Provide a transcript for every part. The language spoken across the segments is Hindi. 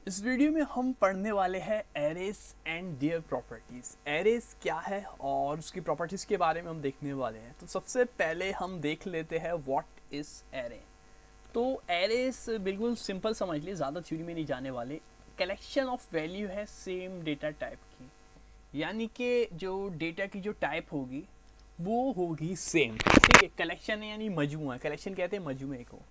इस वीडियो में हम पढ़ने वाले हैं arrays and their properties. Arrays क्या है और उसकी प्रॉपर्टीज़ के बारे में हम देखने वाले हैं। तो सबसे पहले हम देख लेते हैं व्हाट इज़ एरे। तो एरेस बिल्कुल सिंपल समझ लिए, ज़्यादा थ्योरी में नहीं जाने वाले। कलेक्शन ऑफ वैल्यू है सेम डेटा टाइप की, यानी कि जो डेटा की जो टाइप होगी वो होगी सेम। ठीक है, कलेक्शन है यानी मजमूआ, कलेक्शन कहते हैं मजमूए को,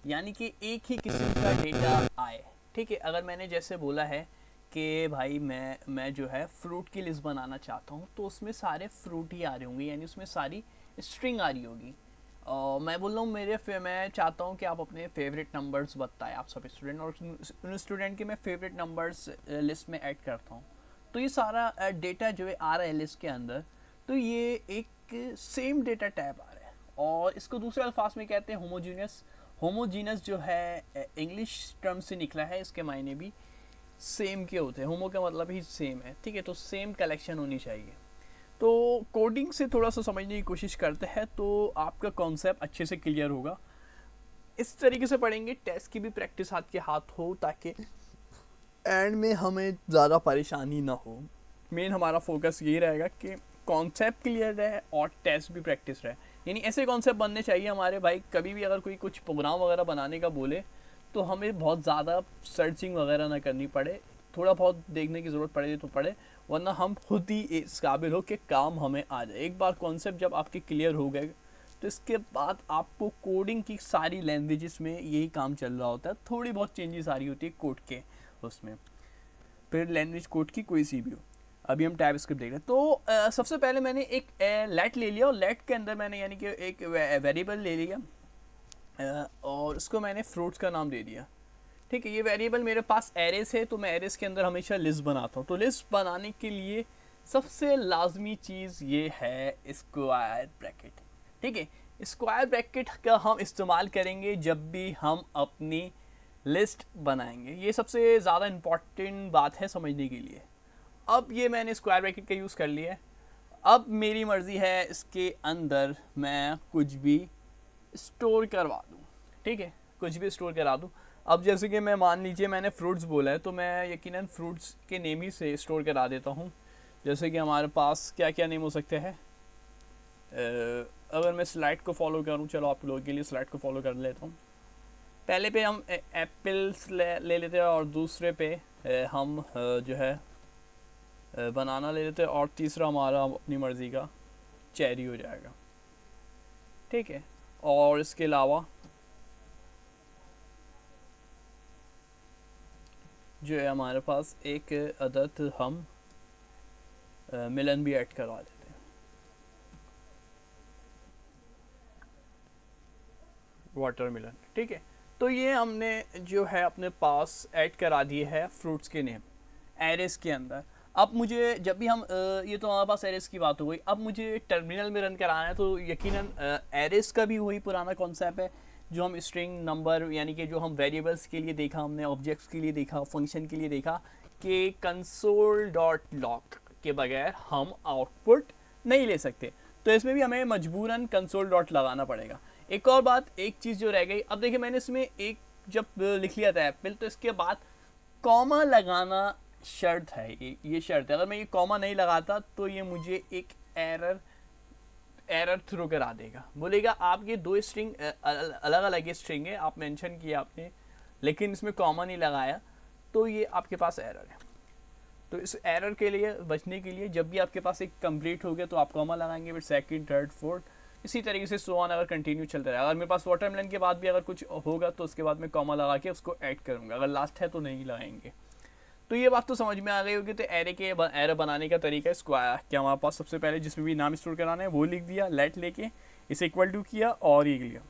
यानी कि एक ही किस्म का डेटा आए। ठीक है, अगर मैंने जैसे बोला है कि भाई मैं जो है फ्रूट की लिस्ट बनाना चाहता हूँ, तो उसमें सारे फ्रूट ही आ रहे होंगे, यानी उसमें सारी स्ट्रिंग आ रही होगी। और मैं बोल रहा हूँ मैं चाहता हूँ कि आप अपने फेवरेट नंबर्स बताएं, आप सब स्टूडेंट, और उन स्टूडेंट के मैं फेवरेट नंबर्स लिस्ट में ऐड करता हूँ। तो ये सारा डेटा जो है आ रहा है लिस्ट के अंदर, तो ये एक सेम डेटा टाइप आ रहा है। और इसको दूसरे अल्फाज में कहते हैं होमोजीनियस। होमोजीनस जो है इंग्लिश टर्म से निकला है, इसके मायने भी सेम के होते हैं। होमो का मतलब ही सेम है। ठीक है, तो सेम कलेक्शन होनी चाहिए। तो कोडिंग से थोड़ा सा समझने की कोशिश करते हैं तो आपका कॉन्सेप्ट अच्छे से क्लियर होगा। इस तरीके से पढ़ेंगे, टेस्ट की भी प्रैक्टिस हाथ के हाथ हो, ताकि एंड में हमें ज़्यादा परेशानी ना हो। मेन हमारा फोकस यही रहेगा कि कॉन्सेप्ट क्लियर रहे और टेस्ट भी प्रैक्टिस रहे। यानी ऐसे कॉन्सेप्ट बनने चाहिए हमारे भाई, कभी भी अगर कोई कुछ प्रोग्राम वगैरह बनाने का बोले तो हमें बहुत ज़्यादा सर्चिंग वगैरह ना करनी पड़े, थोड़ा बहुत देखने की ज़रूरत पड़े तो पड़े, वरना हम खुद ही इस काबिल हो कि काम हमें आ जाए। एक बार कॉन्सेप्ट जब आपके क्लियर हो गए तो इसके बाद आपको कोडिंग की सारी लैंग्वेजेस में यही काम चल रहा होता है। थोड़ी बहुत चेंजेस आ रही होती है कोड के उसमें, फिर लैंग्वेज कोड की कोई सी भी हो। अभी हम टाइप स्क्रिप्ट देख रहे हैं। तो सबसे पहले मैंने एक लेट ले लिया, और लेट के अंदर मैंने यानी कि एक वेरिएबल ले लिया, और उसको मैंने फ्रूट्स का नाम दे दिया। ठीक है, ये वेरिएबल मेरे पास एरेस है, तो मैं एरेस के अंदर हमेशा लिस्ट बनाता हूँ। तो लिस्ट बनाने के लिए सबसे लाजमी चीज़ ये है स्क्वायर ब्रैकेट। ठीक है, स्क्वायर ब्रैकेट का हम इस्तेमाल करेंगे जब भी हम अपनी लिस्ट बनाएंगे। ये सबसे ज़्यादा इम्पॉर्टेंट बात है समझने के लिए। अब ये मैंने स्क्वायर ब्रैकेट का यूज़ कर लिया है। अब मेरी मर्ज़ी है इसके अंदर मैं कुछ भी स्टोर करवा दूँ। ठीक है, कुछ भी स्टोर करा दूँ। अब जैसे कि मैं मान लीजिए मैंने फ्रूट्स बोला है, तो मैं यकीनन फ्रूट्स के नेम ही से स्टोर करा देता हूँ। जैसे कि हमारे पास क्या क्या नेम हो सकते हैं। अगर मैं स्लाइड को फॉलो करूँ, चलो आप लोगों के लिए स्लाइड को फॉलो कर लेता हूँ। पहले पे हम एप्पल्स ले लेते हैं, और दूसरे पे हम जो है बनाना ले लेते हैं, और तीसरा हमारा अपनी मर्ज़ी का चेरी हो जाएगा। ठीक है, और इसके अलावा जो है हमारे पास एक अदद हम मिलन भी ऐड करवा देते हैं, वाटरमेलन। ठीक है, तो ये हमने जो है अपने पास ऐड करा दिए है फ्रूट्स के नेम एरेस के अंदर। अब मुझे जब भी हम ये तो हमारे पास एरेस की बात हो गई, अब मुझे टर्मिनल में रन कराना है, तो यकीनन एरेस का भी वही पुराना कॉन्सेप्ट है जो हम स्ट्रिंग नंबर, यानी कि जो हम वेरिएबल्स के लिए देखा, हमने ऑब्जेक्ट्स के लिए देखा, फंक्शन के लिए देखा कि कंसोल डॉट लॉग के बगैर हम आउटपुट नहीं ले सकते। तो इसमें भी हमें मजबूरन कंसोल डॉट लगाना पड़ेगा। एक और बात, एक चीज़ जो रह गई, अब देखिए मैंने इसमें एक जब लिख लिया था एप्पल, तो इसके बाद कॉमा लगाना शर्त है। ये शर्त है, अगर मैं ये कॉमा नहीं लगाता तो ये मुझे एक एरर थ्रो करा देगा, बोलेगा आपके दो स्ट्रिंग अलग अलग स्ट्रिंग है, आप मेंशन किया आपने, लेकिन इसमें कॉमा नहीं लगाया, तो ये आपके पास एरर है। तो इस एरर के लिए बचने के लिए जब भी आपके पास एक कंप्लीट हो गया तो आप कॉमा लगाएंगे, फिर सेकंड, थर्ड, फोर्थ, इसी तरीके से सो ऑन अगर कंटिन्यू चलता रहा। अगर मेरे पास वाटरमेलन के बाद भी अगर कुछ होगा तो उसके बाद मैं कॉमा लगा के उसको ऐड करूँगा, अगर लास्ट है तो नहीं लगाएंगे। तो ये बात तो समझ में आ गई होगी। तो एरे बनाने का तरीका स्क्वायर, क्या हमारे पास सबसे पहले जिसमें भी नाम स्टोर कराना है वो लिख दिया, लेट लेके इसे इक्वल टू किया और ये लिया।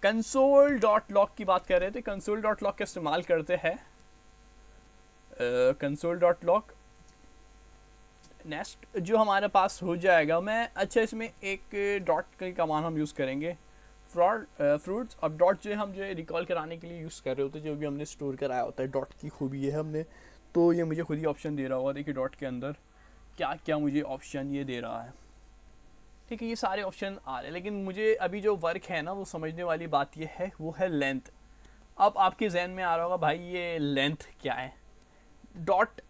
कंसोल डॉट लॉग की बात कर रहे थे, कंसोल डॉट लॉग का इस्तेमाल करते हैं। कंसोल डॉट लॉग नेक्स्ट जो हमारे पास हो जाएगा, मैं अच्छा इसमें एक डॉट की कमांड हम यूज़ करेंगे, फ्रूट्स। अब डॉट जो हम जो है रिकॉल कराने के लिए यूज़ कर रहे होते हैं, जो भी हमने स्टोर कराया होता है। डॉट की खूबी है हमने, तो ये मुझे खुद ही ऑप्शन दे रहा होगा। देखिए डॉट के अंदर क्या क्या मुझे ऑप्शन ये दे रहा है। ठीक है, ये सारे ऑप्शन आ रहे हैं, लेकिन मुझे अभी जो वर्क है ना वो समझने वाली बात ये है, वो है लेंथ। अब आपके जहन में आ रहा होगा भाई ये लेंथ क्या है। डॉट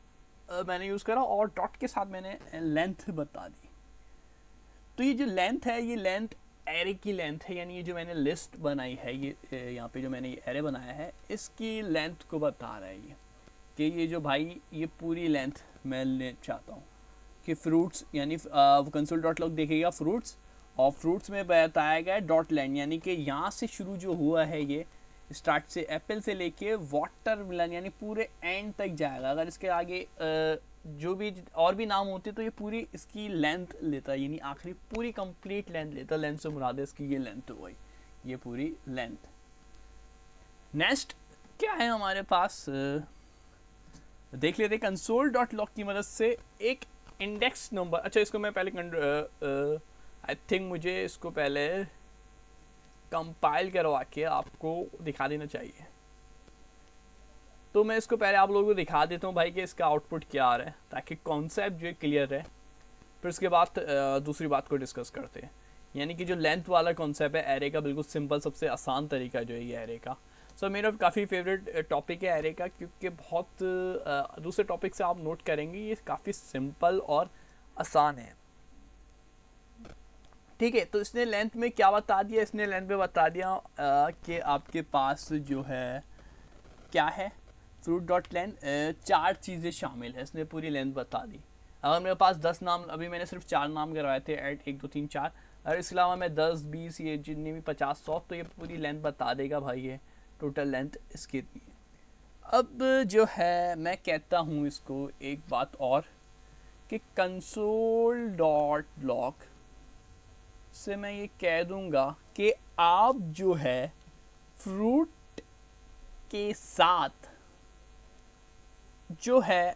मैंने यूज़ करा और डॉट के साथ मैंने लेंथ बता दी। तो ये जो लेंथ है ये लेंथ एरे की लेंथ है, यानी ये जो मैंने लिस्ट बनाई है, ये यहाँ पे जो मैंने ये एरे बनाया है इसकी लेंथ को बता रहा है ये कि ये जो भाई ये पूरी लेंथ मैं ले चाहता हूँ कि फ्रूट्स, यानी कंसोल डॉट लॉग देखेगा फ्रूट्स, और फ्रूट्स में बताया गया डॉट लेंथ, यानी कि यहाँ से शुरू जो हुआ है ये स्टार्ट से एप्पल से लेके वाटरमेलन यानी पूरे एंड तक जाएगा। अगर इसके आगे जो भी और भी नाम होते तो ये पूरी इसकी लेंथ लेता है, यानी आखिरी पूरी कंप्लीट लेंथ लेता। लेंथ से मुराद है इसकी ये लेंथ हो गई, ये पूरी लेंथ। नेक्स्ट क्या है हमारे पास, देख लेते कंसोल डॉट लॉग की मदद से एक इंडेक्स नंबर। अच्छा इसको मैं पहले आई थिंक मुझे इसको पहले कंपाइल करवा के आपको दिखा देना चाहिए। तो मैं इसको पहले आप लोगों को दिखा देता हूँ भाई कि इसका आउटपुट क्या आ रहा है, ताकि कॉन्सेप्ट जो है क्लियर है। फिर उसके बाद दूसरी बात को डिस्कस करते हैं, यानी कि जो लेंथ वाला कॉन्सेप्ट है एरे का, बिल्कुल सिंपल सबसे आसान तरीका जो है ये एरे का। सो मेरा काफ़ी फेवरेट टॉपिक है एरे का, क्योंकि बहुत दूसरे टॉपिक से आप नोट करेंगे ये काफ़ी सिंपल और आसान है। ठीक है, तो इसने लेंथ में क्या बता दिया, इसने लेंथ में बता दिया कि आपके पास जो है क्या है फ्रूट डॉट लेंथ, 4 चीज़ें शामिल है, इसने पूरी लेंथ बता दी। अगर मेरे पास 10 नाम, अभी मैंने सिर्फ 4 नाम करवाए थे, ऐड 1 2 3 4, और इसके अलावा मैं 10 20 ये जितनी भी 50 100, तो ये पूरी लेंथ बता देगा भाई ये टोटल लेंथ इसकी इतनी है। अब जो है मैं कहता हूँ इसको एक बात और कि कंसोल डॉट लॉग से मैं ये कह दूंगा कि आप जो है फ्रूट के साथ जो है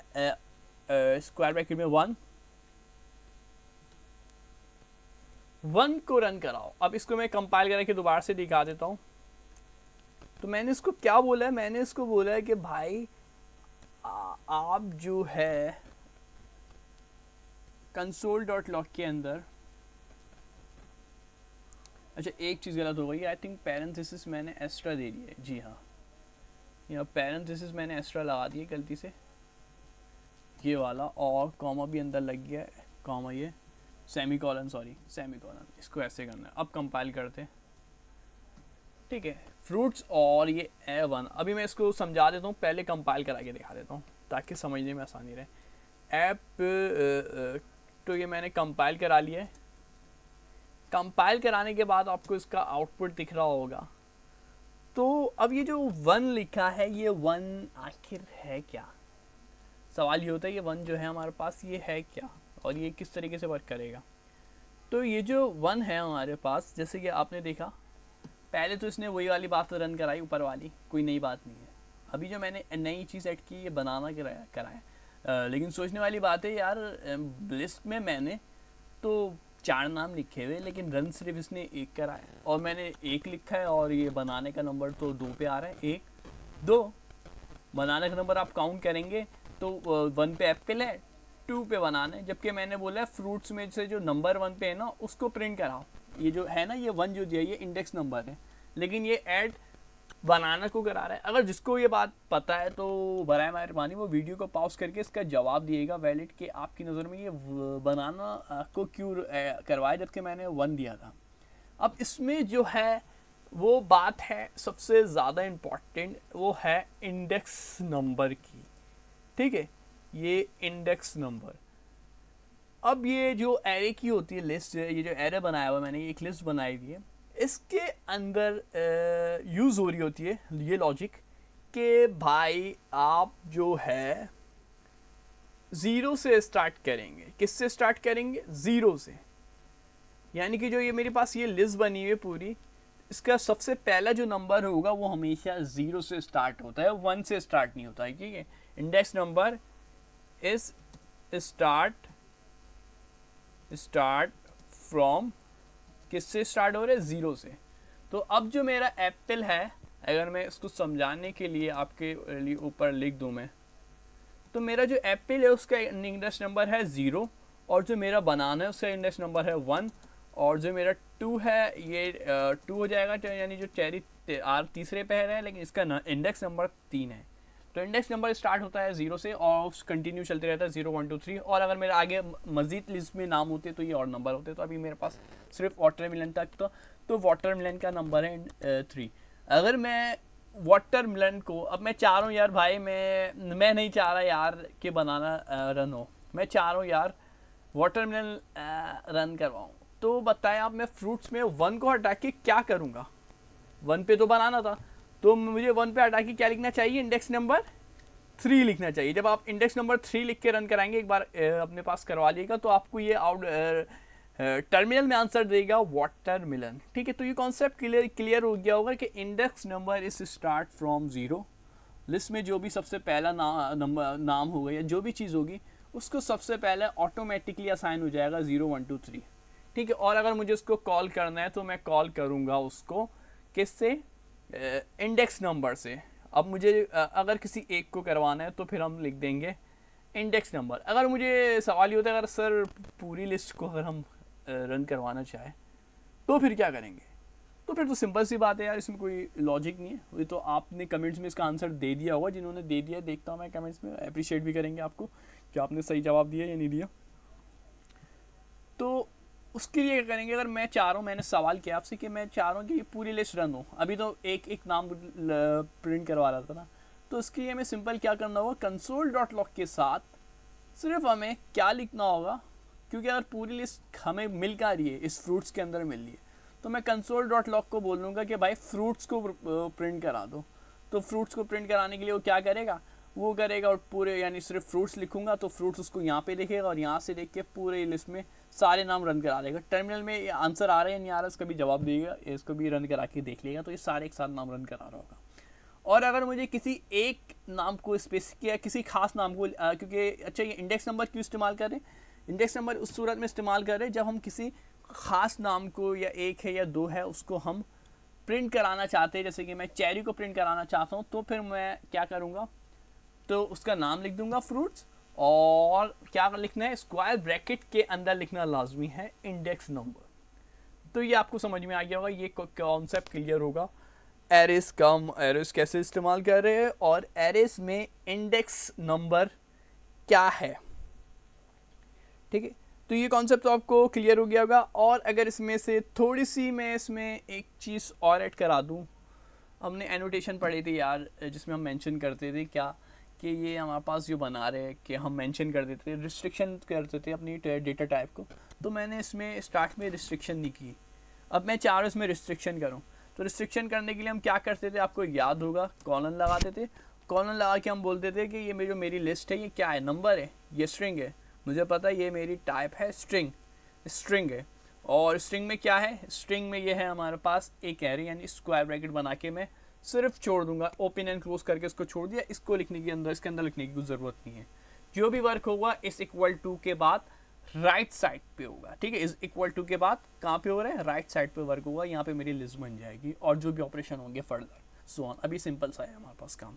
स्क्वायर ब्रैकेट में 1 को रन कराओ। अब इसको मैं कंपाइल करके दोबारा से दिखा देता हूँ। तो मैंने इसको क्या बोला है, मैंने इसको बोला है कि भाई आप जो है कंसोल डॉट लॉग के अंदर, अच्छा एक चीज़ गलत हो गई, आई थिंक पैरेंथेसिस मैंने एक्स्ट्रा दे दी है। जी हाँ, यहाँ पैरेंथेसिस मैंने एक्स्ट्रा लगा दी है गलती से, ये वाला, और कॉमा भी अंदर लग गया है, कॉमा ये semi colon, sorry semi colon, इसको ऐसे करना है। अब कंपाइल करते हैं, ठीक है, फ्रूट्स और ये A1। अभी मैं इसको समझा देता हूँ, पहले कंपाइल करा के दिखा देता हूँ ताकि समझने में आसानी रहे। ऐप तो ये मैंने कंपाइल करा लिया है। कंपाइल कराने के बाद आपको इसका आउटपुट दिख रहा होगा। तो अब ये जो 1 लिखा है, ये 1 आखिर है क्या, सवाल ये होता है ये 1 जो है हमारे पास ये है क्या, और ये किस तरीके से वर्क करेगा। तो ये जो 1 है हमारे पास, जैसे कि आपने देखा पहले तो इसने वही वाली बात रन कराई ऊपर वाली, कोई नई बात नहीं है। अभी जो मैंने नई चीज़ ऐड की, ये बनाना कराया, लेकिन सोचने वाली बात है यार, लिस्ट में मैंने तो 4 नाम लिखे हुए, लेकिन रन सिर्फ इसने 1 कराया, और मैंने 1 लिखा है, और ये बनाने का नंबर तो 2 पे आ रहा है। 1 2 बनाने का नंबर आप काउंट करेंगे तो 1 पे एप्पल है, 2 पे बनाना है, जबकि मैंने बोला है फ्रूट्स में से जो नंबर 1 पे है ना उसको प्रिंट कराओ। ये जो है ना, ये 1 जो दिया ये इंडेक्स नंबर है, लेकिन ये ऐड बनाना को करा रहा है। अगर जिसको ये बात पता है तो बराए मेहरबानी वो वीडियो को पॉज करके इसका जवाब दिएगा वैलिड कि आपकी नज़र में ये बनाना को क्यों करवाया, जबकि मैंने 1 दिया था। अब इसमें जो है वो बात है सबसे ज़्यादा इम्पॉर्टेंट, वो है इंडेक्स नंबर की। ठीक है, ये इंडेक्स नंबर। अब ये जो एरे की होती है लिस्ट, ये जो एरे बनाया हुआ मैंने, ये एक लिस्ट बनाई हुई है, इसके अंदर यूज़ हो रही होती है ये लॉजिक कि भाई आप जो है 0 से स्टार्ट करेंगे। किससे स्टार्ट करेंगे? 0 से। यानी कि जो ये मेरे पास ये लिस्ट बनी हुई है पूरी, इसका सबसे पहला जो नंबर होगा वो हमेशा 0 से स्टार्ट होता है, 1 से स्टार्ट नहीं होता है। ठीक है, index number is start from, किससे स्टार्ट हो रहा है? 0 से। तो अब जो मेरा एप्पल है, अगर मैं इसको समझाने के लिए आपके लिए ऊपर लिख दूं मैं, तो मेरा जो एप्पल है उसका इंडेक्स नंबर है 0, और जो मेरा बनाना है उसका इंडेक्स नंबर है 1, और जो मेरा 2 है ये 2 हो जाएगा, यानी जो चेरी आर तीसरे पे है लेकिन इसका इंडेक्स नंबर 3 है। तो इंडेक्स नंबर स्टार्ट होता है 0 से और कंटिन्यू चलते रहता है 0 1 2 3, और अगर मेरे आगे मजीद लिस्ट में नाम होते तो ये और नंबर होते। तो अभी मेरे पास सिर्फ वाटरमेलन तक था, तो वाटरमेलन का नंबर है 3। अगर मैं वाटरमेलन को, अब मैं चाह रहा हूँ यार भाई, मैं नहीं चाह रहा यार कि बनाना रन हो, मैं चाह रहा हूँ यार वाटरमेलन रन करवाऊँ। तो बताएं आप, मैं फ्रूट्स में 1 को हटा के क्या करूँगा? 1 पे तो बनाना था, तो मुझे 1 पे हटा के क्या लिखना चाहिए? इंडेक्स नंबर 3 लिखना चाहिए। जब आप इंडेक्स नंबर 3 लिख के रन कराएंगे, एक बार अपने पास करवा लीजिएगा, तो आपको ये टर्मिनल में आंसर देगा वाटरमेलन। ठीक है, तो ये कॉन्सेप्ट क्लियर हो गया होगा कि index number is start from 0। List में जो भी सबसे पहला नाम होगा या जो भी चीज़ होगी उसको सबसे पहले ऑटोमेटिकली असाइन हो जाएगा 0 1 2 3। ठीक है, और अगर मुझे उसको कॉल करना है तो मैं कॉल करूँगा उसको किससे? इंडेक्स नंबर से। अब मुझे अगर किसी एक को करवाना है तो फिर हम लिख देंगे इंडेक्स नंबर। अगर मुझे सवाल ये होता है, अगर सर पूरी लिस्ट को अगर हम रन करवाना चाहे तो फिर क्या करेंगे? तो फिर तो सिंपल सी बात है यार, इसमें कोई लॉजिक नहीं है। ये तो आपने कमेंट्स में इसका आंसर दे दिया होगा, जिन्होंने दे दिया देखता हूँ मैं कमेंट्स में, अप्रिशिएट भी करेंगे आपको कि आपने सही जवाब दिया या नहीं दिया। तो उसके लिए क्या करेंगे? अगर मैं चाह रहा हूँ, मैंने सवाल किया आपसे कि मैं चाह रहा हूँ कि ये पूरी लिस्ट रन हो, अभी तो एक एक नाम प्रिंट करवा रहा था ना, तो उसके लिए हमें सिंपल क्या करना होगा? console.log के साथ सिर्फ हमें क्या लिखना होगा? क्योंकि अगर पूरी लिस्ट हमें मिल का रही है, इस फ्रूट्स के अंदर मिल रही है, तो मैं console.log को बोल दूँगा कि भाई फ्रूट्स को प्रिंट करा दो। तो फ्रूट्स को प्रिंट कराने के लिए वो क्या करेगा? वो करेगा और पूरे, यानी सिर्फ फ्रूट्स लिखूंगा तो फ्रूट्स उसको यहाँ पे लिखेगा और यहाँ से देख के पूरे लिस्ट में सारे नाम रन करा देगा। टर्मिनल में आंसर आ रहा है या नहीं आ रहा है इसका भी जवाब देगा, इसको भी रन करा के देख लेगा, तो ये सारे एक साथ नाम रन करा रहा होगा। और अगर मुझे किसी एक नाम को स्पेसिफिक या किसी खास नाम को, क्योंकि अच्छा ये इंडेक्स नंबर क्यों इस्तेमाल करें? इंडेक्स नंबर उस सूरत में इस्तेमाल करें जब हम किसी खास नाम को, या एक है या दो है, उसको हम प्रिंट कराना चाहते हैं। जैसे कि मैं चेरी को प्रिंट कराना चाहता हूँ, तो फिर मैं क्या करूँगा? तो उसका नाम लिख दूंगा फ्रूट्स, और क्या लिखना है? स्क्वायर ब्रैकेट के अंदर लिखना लाजमी है इंडेक्स नंबर। तो ये आपको समझ में आ गया होगा, ये कॉन्सेप्ट क्लियर होगा एरेस का, एरेस कैसे इस्तेमाल कर रहे हैं और एरेस में इंडेक्स नंबर क्या है। ठीक है, तो ये कॉन्सेप्ट तो आपको क्लियर हो गया होगा। और अगर इसमें से थोड़ी सी मैं इसमें एक चीज़ और ऐड करा दूँ, हमने एनोटेशन पढ़ी थी यार, जिसमें हम मेंशन करते थे क्या कि ये हमारे पास जो बना रहे हैं, कि हम मेंशन कर देते थे, रिस्ट्रिक्शन करते थे अपनी डेटा टाइप को। तो मैंने इसमें स्टार्ट में रिस्ट्रिक्शन नहीं की, अब मैं चाह रहा हूँ इसमें रिस्ट्रिक्शन करूँ। तो रिस्ट्रिक्शन करने के लिए हम क्या करते थे, आपको याद होगा, कॉलन लगाते थे। कॉलन लगा के हम बोलते थे कि ये जो मेरी लिस्ट है ये क्या है? नंबर है, ये स्ट्रिंग है, मुझे पता है ये मेरी टाइप है स्ट्रिंग है। और स्ट्रिंग में क्या है? स्ट्रिंग में ये है हमारे पास एक एरे, यानी स्क्वायर ब्रैकेट बना के मैं सिर्फ छोड़ दूंगा, ओपन एंड क्लोज करके इसको छोड़ दिया। इसको लिखने के अंदर, इसके अंदर लिखने की कोई ज़रूरत नहीं है। जो भी वर्क होगा इस इक्वल टू के बाद राइट साइड पे होगा। ठीक है, इस इक्वल टू के बाद कहाँ पे हो रहा है? राइट साइड पे वर्क होगा, यहाँ पे मेरी लिस्ट बन जाएगी और जो भी ऑपरेशन होंगे फर्दर सो ऑन। अभी सिंपल सा है हमारे पास काम।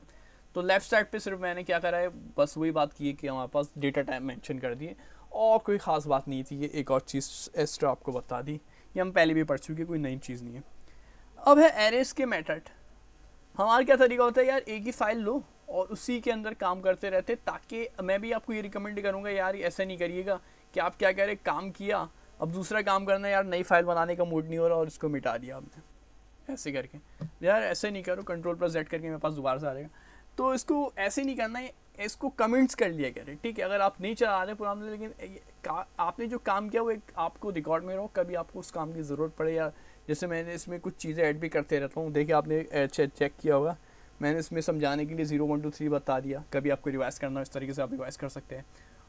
तो लेफ्ट साइड पे सिर्फ मैंने क्या करा है, बस वही बात की है कि हमारे पास डेटा टाइप मेंशन कर दिए, और कोई ख़ास बात नहीं थी। ये एक और चीज़ एक्स्ट्रा आपको बता दी, ये हम पहले भी पढ़ चुके, कोई नई चीज़ नहीं है। अब है एरेस के मेथड। हमारा क्या तरीका होता है यार, एक ही फाइल लो और उसी के अंदर काम करते रहते, ताकि मैं भी आपको ये रिकमेंड करूँगा यार, ऐसा नहीं करिएगा कि आप क्या कह रहे, काम किया अब दूसरा काम करना है, यार नई फाइल बनाने का मूड नहीं हो रहा और इसको मिटा दिया आपने ऐसे करके। यार ऐसे नहीं करो, Ctrl+Z करके मेरे पास दोबारा से आ जाएगा। तो इसको ऐसे नहीं करना है, इसको कमेंट्स कर लिया करें। ठीक है, अगर आप नहीं चला रहे पुराने, लेकिन आपने जो काम किया वो एक आपको रिकॉर्ड में रहो, कभी आपको उस काम की ज़रूरत पड़े। या जैसे मैंने इसमें कुछ चीज़ें ऐड भी करते रहता हूँ, देखिए आपने चेक किया होगा, मैंने इसमें समझाने के लिए 0 1 2 3 बता दिया। कभी आपको रिवाइज़ करना हो इस तरीके से आप रिवाइज़ कर सकते हैं,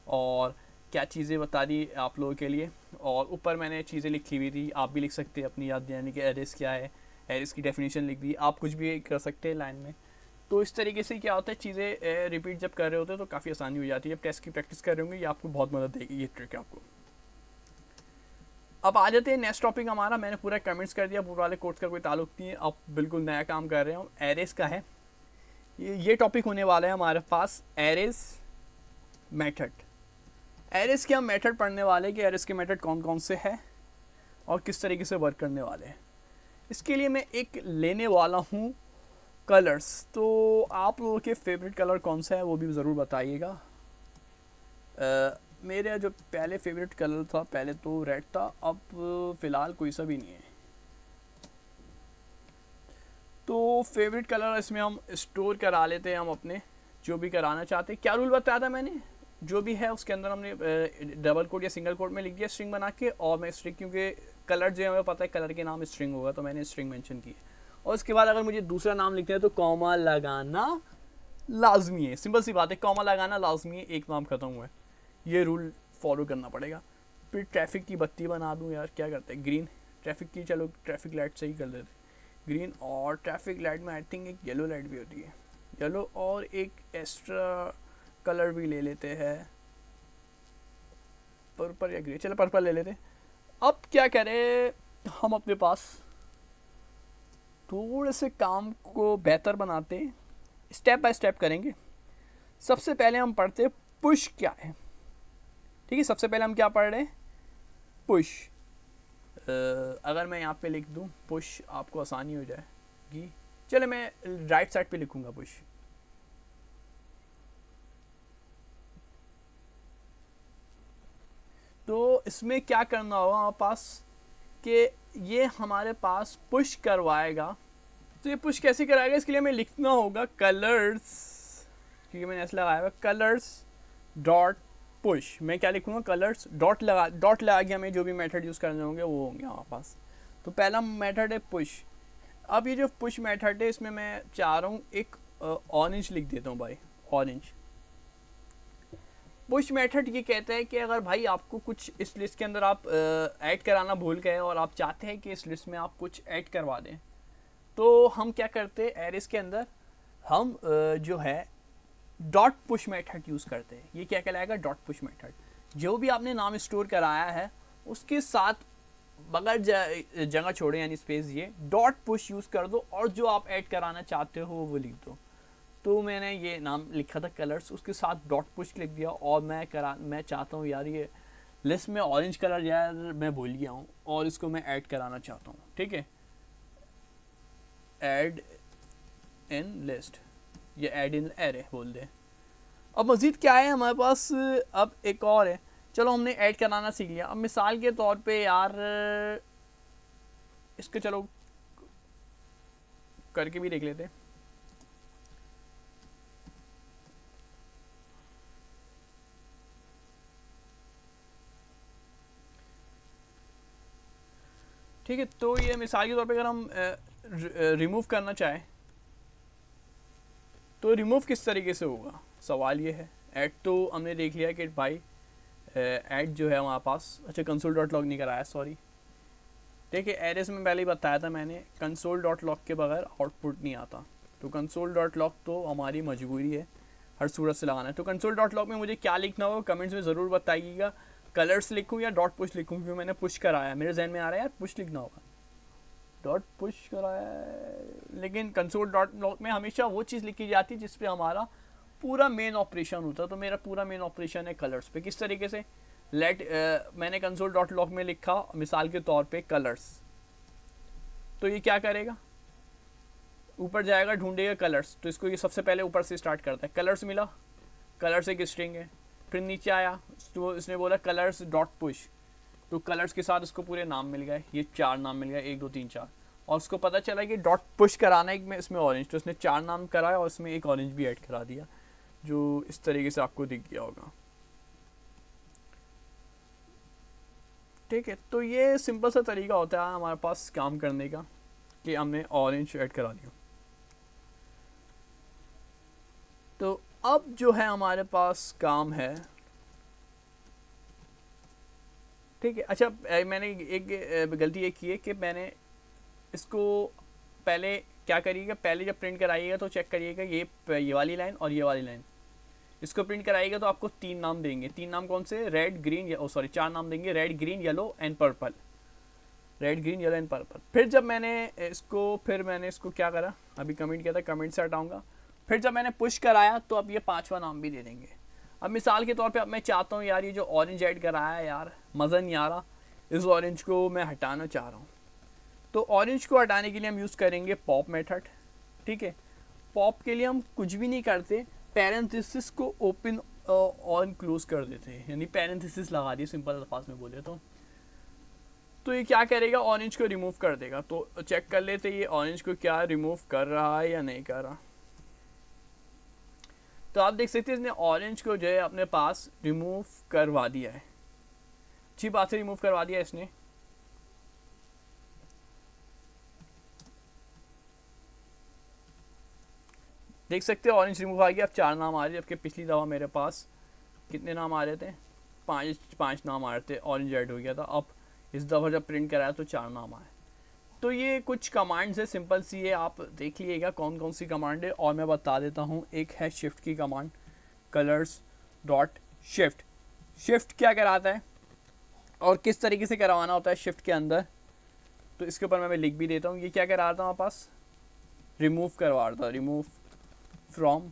और क्या चीज़ें बता दी आप लोगों के लिए। और ऊपर मैंने चीज़ें लिखी हुई थी, आप भी लिख सकते हैं अपनी याद दिलाने की, एरेस क्या है, एरेस की डेफिनेशन लिख दी, आप कुछ भी कर सकते हैं लाइन में। तो इस तरीके से क्या होता है, चीज़ें रिपीट जब कर रहे होते हैं तो काफ़ी आसानी हो जाती है। जब टेस्ट की प्रैक्टिस कर रहे होंगे ये आपको बहुत मदद देगी, ये ट्रिक आपको। अब आ जाते हैं नेक्स्ट टॉपिक हमारा। मैंने पूरा कमेंट्स कर दिया, पूरे वाले कोर्स का कोई ताल्लुक नहीं है, अब बिल्कुल नया काम कर रहे हो, एरेस का है। ये टॉपिक होने वाला है हमारे पास एरेस मेथड। एरेस के हम मेथड पढ़ने वाले कि एरेस के मेथड कौन कौन से हैं और किस तरीके से वर्क करने वाले हैं। इसके लिए मैं एक लेने वाला हूँ कलर्स। तो आप लोगों के फेवरेट कलर कौन सा है वो भी ज़रूर बताइएगा। मेरा जो पहले फेवरेट कलर था, पहले तो रेड था, अब फ़िलहाल कोई सा भी नहीं है। तो फेवरेट कलर इसमें हम स्टोर करा लेते हैं, हम अपने जो भी कराना चाहते हैं। क्या रूल बताया था मैंने, जो भी है उसके अंदर हमने डबल कोट या सिंगल कोट में लिख दिया स्ट्रिंग बना के, और मैं स्ट्रिंग, क्योंकि कलर जो है हमें पता है कलर के नाम स्ट्रिंग होगा, तो मैंने स्ट्रिंग मेंशन की है। और उसके बाद अगर मुझे दूसरा नाम लिखना है तो कॉमा लगाना लाजमी है, सिंपल सी बात है, कॉमा लगाना लाजमी है, एक नाम खत्म हुआ है, ये रूल फॉलो करना पड़ेगा। फिर ट्रैफिक की बत्ती बना दूँ यार, क्या करते हैं, ग्रीन ट्रैफिक की, चलो ट्रैफिक लाइट से ही कर देते, ग्रीन। और ट्रैफिक लाइट में आई थिंक एक येलो लाइट भी होती है, येलो, और एक एक्स्ट्रा कलर भी ले लेते हैं, पर्पल या ग्रे, चलो पर्पल ले लेते हैं। अब क्या करें, हम अपने पास थोड़े से काम को बेहतर बनाते, स्टेप बाय स्टेप करेंगे। सबसे पहले हम पढ़ते हैं पुश क्या है। ठीक है, सबसे पहले हम क्या पढ़ रहे हैं, पुश। अगर मैं यहाँ पे लिख दूँ पुश, आपको आसानी हो जाएगी। चलो मैं राइट साइड पे लिखूँगा पुश। तो इसमें क्या करना होगा हमारे पास, कि ये हमारे पास पुश करवाएगा। तो ये पुश कैसे कराएगा, इसके लिए हमें लिखना होगा कलर्स, क्योंकि मैंने ऐसे लगाया हुआ कलर्स डॉट पुश। मैं क्या लिखूँगा, कलर्स डॉट लगा के हमें जो भी मेथड यूज़ करने होंगे वो होंगे हमारे पास। तो पहला मेथड है पुश। अब ये जो पुश मेथड है इसमें मैं चाह रहा हूँ एक ऑरेंज लिख देता हूँ भाई, ऑरेंज। पुश मेथड ये कहता है कि अगर भाई आपको कुछ इस लिस्ट के अंदर आप ऐड कराना भूल गए और आप चाहते हैं कि इस लिस्ट में आप कुछ ऐड करवा दें, तो हम क्या करते हैं, एरेस के अंदर हम जो है डॉट पुश मेथड यूज़ करते हैं। ये क्या कहलाएगा, डॉट पुश मेथड। जो भी आपने नाम स्टोर कराया है उसके साथ बगैर जगह छोड़े, यानी स्पेस, ये डॉट पुश यूज़ कर दो, और जो आप ऐड कराना चाहते हो वो लिख दो। तो मैंने ये नाम लिखा था कलर्स, उसके साथ डॉट पुश लिख दिया, और मैं चाहता हूँ यार ये लिस्ट में ऑरेंज कलर यार मैं भूल गया हूँ और इसको मैं ऐड कराना चाहता हूँ। ठीक है, ऐड इन लिस्ट या ऐड इन एरे बोल दे। अब मज़ीद क्या है हमारे पास, अब एक और है, चलो हमने ऐड कराना सीख लिया। अब मिसाल के तौर पे यार इसको चलो करके भी देख लेते हैं। ठीक है, तो ये मिसाल के तौर पे अगर हम रिमूव करना चाहें तो रिमूव किस तरीके से होगा, सवाल ये है। ऐड तो हमने देख लिया कि भाई ऐड जो है हमारे पास, अच्छा कंसोल डॉट लॉग नहीं कराया, सॉरी। देखिए एरेस में पहले ही बताया था मैंने, कंसोल डॉट लॉग के बगैर आउटपुट नहीं आता, तो कंसोल डॉट लॉग तो हमारी मजबूरी है हर सूरत से लगाना है। तो कंसोल डॉट लॉग में मुझे क्या लिखना होगा, कमेंट्स में ज़रूर बताइएगा, कलर्स लिखूँ या डॉट पुश लिखूँ, क्योंकि मैंने पुश कराया, मेरे जहन में आ रहा है यार पुश लिखना होगा, डॉट पुश कराया है। लेकिन कंसोल डॉट लॉग में हमेशा वो चीज़ लिखी जाती है जिस पे हमारा पूरा मेन ऑपरेशन होता है। तो मेरा पूरा मेन ऑपरेशन है कलर्स पे। किस तरीके से, मैंने कंसोल डॉट लॉग में लिखा मिसाल के तौर पे कलर्स, तो ये क्या करेगा, ऊपर जाएगा ढूंढेगा कलर्स, तो इसको ये सबसे पहले ऊपर से स्टार्ट करता है, कलर्स मिला, कलर्स एक स्ट्रिंग है। फिर नीचे आया तो इसने बोला कलर्स डॉट पुश, तो कलर्स के साथ उसको पूरे नाम मिल गए, ये 4 नाम मिल गए, 1 2 3 4, और उसको पता चला कि डॉट पुश कराना है में इसमें ऑरेंज, तो उसने 4 नाम कराया और इसमें एक ऑरेंज भी ऐड करा दिया, जो इस तरीके से आपको दिख गया होगा। ठीक है, तो ये सिंपल सा तरीका होता है हमारे पास काम करने का, कि हमने ऑरेंज ऐड करा दिया। तो अब जो है हमारे पास काम है, ठीक है। अच्छा मैंने एक गलती ये की है कि मैंने इसको पहले क्या करिएगा, पहले जब प्रिंट कराइएगा तो चेक करिएगा ये वाली लाइन और ये वाली लाइन, इसको प्रिंट कराइएगा तो आपको 3 नाम देंगे। 3 नाम कौन से, रेड ग्रीन, ओ सॉरी 4 नाम देंगे, red green yellow and purple, red green yellow and purple. फिर जब मैंने इसको क्या करा, अभी कमेंट किया था, कमेंट से हटाऊंगा। फिर जब मैंने पुश कराया तो अब ये 5वां नाम भी दे देंगे। अब मिसाल के तौर पे अब मैं चाहता हूँ यार ये जो ऑरेंज ऐड कराया है यार मज़ा नहीं आ रहा, इस ऑरेंज को मैं हटाना चाह रहा हूँ, तो ऑरेंज को हटाने के लिए हम यूज़ करेंगे पॉप मेथड, ठीक है। पॉप के लिए हम कुछ भी नहीं करते, पैरेंथेसिस को ओपन और क्लोज कर देते हैं, यानी पैरेंथेसिस लगा दिए सिंपल अल्फाज में बोले तो ये क्या करेगा, ऑरेंज को रिमूव कर देगा। तो चेक कर लेते ये ऑरेंज को क्या रिमूव कर रहा है या नहीं कर रहा। तो आप देख सकते हैं इसने ऑरेंज को जो है अपने पास रिमूव करवा दिया है, अच्छी बात से रिमूव करवा दिया इसने। देख सकते हैं ऑरेंज रिमूव आ गया। अब 4 नाम आ रहे हैं, जबकि पिछली दफ़ा मेरे पास कितने नाम आ रहे थे, पाँच नाम आ रहे थे, ऑरेंज ऐड हो गया था। अब इस दफ़ा जब प्रिंट कराया तो 4 नाम आए। तो ये कुछ कमांड्स है, सिंपल सी है, आप देख लीजिएगा कौन कौन सी कमांड है और मैं बता देता हूँ। एक है शिफ्ट की command, colours dot shift. Shift क्या कराता है और किस तरीके से करवाना होता है शिफ्ट के अंदर, तो इसके ऊपर मैं लिख भी देता हूँ। ये क्या करा रहा था हमारे पास, रिमूव करवा रहा था, रिमूव फ्रॉम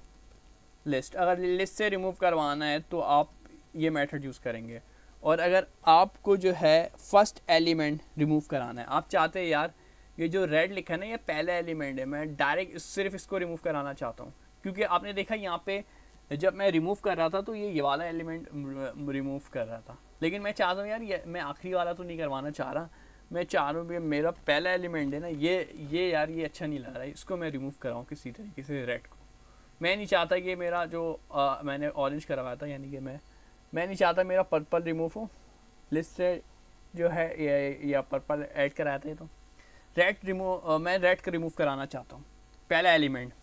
लिस्ट। अगर लिस्ट से रिमूव करवाना है तो आप ये मेथड यूज़ करेंगे। और अगर आपको जो है फर्स्ट एलिमेंट रिमूव कराना है, आप चाहते हैं यार ये जो रेड लिखा है ना ये पहला एलिमेंट है, मैं डायरेक्ट सिर्फ इसको रिमूव कराना चाहता हूँ, क्योंकि आपने देखा यहाँ पे जब मैं रिमूव कर रहा था तो ये वाला एलिमेंट रिमूव कर रहा था, लेकिन मैं चाहता हूँ यार ये मैं आखिरी वाला तो नहीं करवाना चाह रहा, मैं चाह रहा हूँ मेरा पहला एलिमेंट है ना ये यार ये अच्छा नहीं लग रहा है, इसको मैं रिमूव कराऊँ किसी तरीके से रेड को। मैं नहीं चाहता कि मेरा जो मैंने ऑरेंज करवाया था, यानी कि मैं नहीं चाहता मेरा पर्पल रिमूव हो लिस्ट से जो है या पर्पल ऐड कराया था। तो रेड रिमूव, मैं रेड को रिमूव कराना चाहता हूँ पहला एलिमेंट।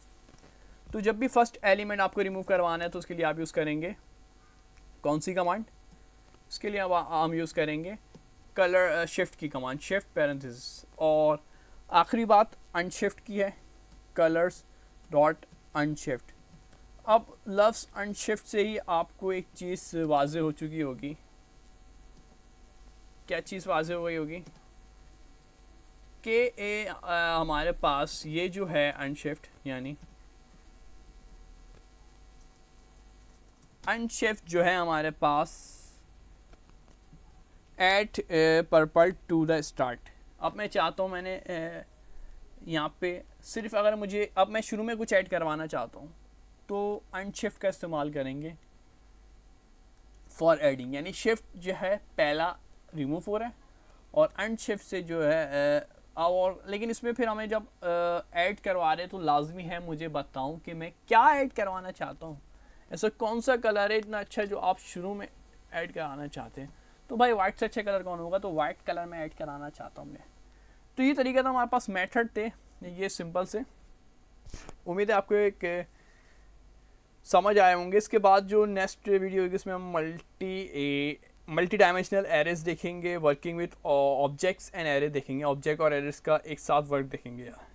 तो जब भी फर्स्ट एलिमेंट आपको रिमूव करवाना है तो उसके लिए आप यूज़ करेंगे कौन सी कमांड, इसके लिए अब हम यूज़ करेंगे कलर शिफ्ट की कमांड, शिफ्ट पैरेंथेसिस। और आखिरी बात अनशिफ्ट की है, कलर्स डॉट अनशिफ्ट। अब लफ्ज़ अनशिफ्ट से ही आपको एक चीज़ वाज़े हो चुकी होगी। क्या चीज़ वाज़े हो गई होगी कि हमारे पास ये जो है अनशिफ्ट, यानी अनशिफ्ट जो है हमारे पास at purple to the start. अब मैं चाहता हूँ मैंने यहाँ पे सिर्फ अगर मुझे अब मैं शुरू में कुछ ऐड करवाना चाहता हूँ तो अनशिफ्ट का इस्तेमाल करेंगे फॉर एडिंग, यानी शिफ्ट जो है पहला रिमूव हो रहा है और अनशिफ्ट से जो है और लेकिन इसमें फिर हमें जब ऐड करवा रहे हैं तो लाजमी है मुझे बताऊं कि मैं क्या ऐड करवाना चाहता हूं। ऐसा कौन सा कलर है इतना अच्छा जो आप शुरू में ऐड कराना चाहते हैं, तो भाई वाइट से अच्छा कलर कौन होगा, तो वाइट कलर में ऐड कराना चाहता हूँ मैं। तो ये तरीका था, हमारे पास मेथड थे ये सिंपल से। उम्मीद है आपको एक समझ आए होंगे। इसके बाद जो नेक्स्ट वीडियो होगी इसमें हम मल्टी डायमेंशनल एरेज देखेंगे, working with objects and array देखेंगे, ऑब्जेक्ट और एरेज का एक साथ वर्क देखेंगे। यार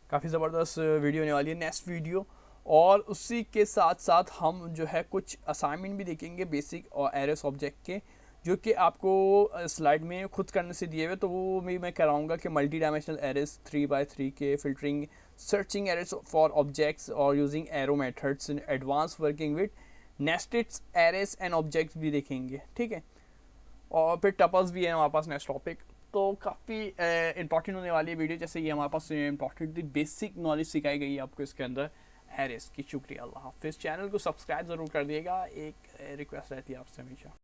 काफ़ी ज़बरदस्त वीडियो होने वाली है नेक्स्ट वीडियो। और उसी के साथ साथ हम जो है कुछ असाइनमेंट भी देखेंगे बेसिक और एरेस ऑब्जेक्ट के, जो कि आपको स्लाइड में खुद करने से दिए हुए, तो वो भी मैं कराऊंगा कि मल्टी डायमेंशनल एरेस 3x3 के filtering, searching arrays for objects और using arrow methods in advance working with nested arrays and objects भी देखेंगे, ठीक है। और फिर टपल्स भी है हमारे पास नेक्स्ट टॉपिक। तो काफ़ी इंपॉर्टेंट होने वाली वीडियो, जैसे ये हमारे पास इंपॉर्टेंट थी, बेसिक नॉलेज सिखाई गई है आपको इसके अंदर एरेस की। शुक्रिया, अल्लाह हाफिज़। चैनल को सब्सक्राइब ज़रूर कर दिएगा, एक रिक्वेस्ट रहती है आपसे हमेशा।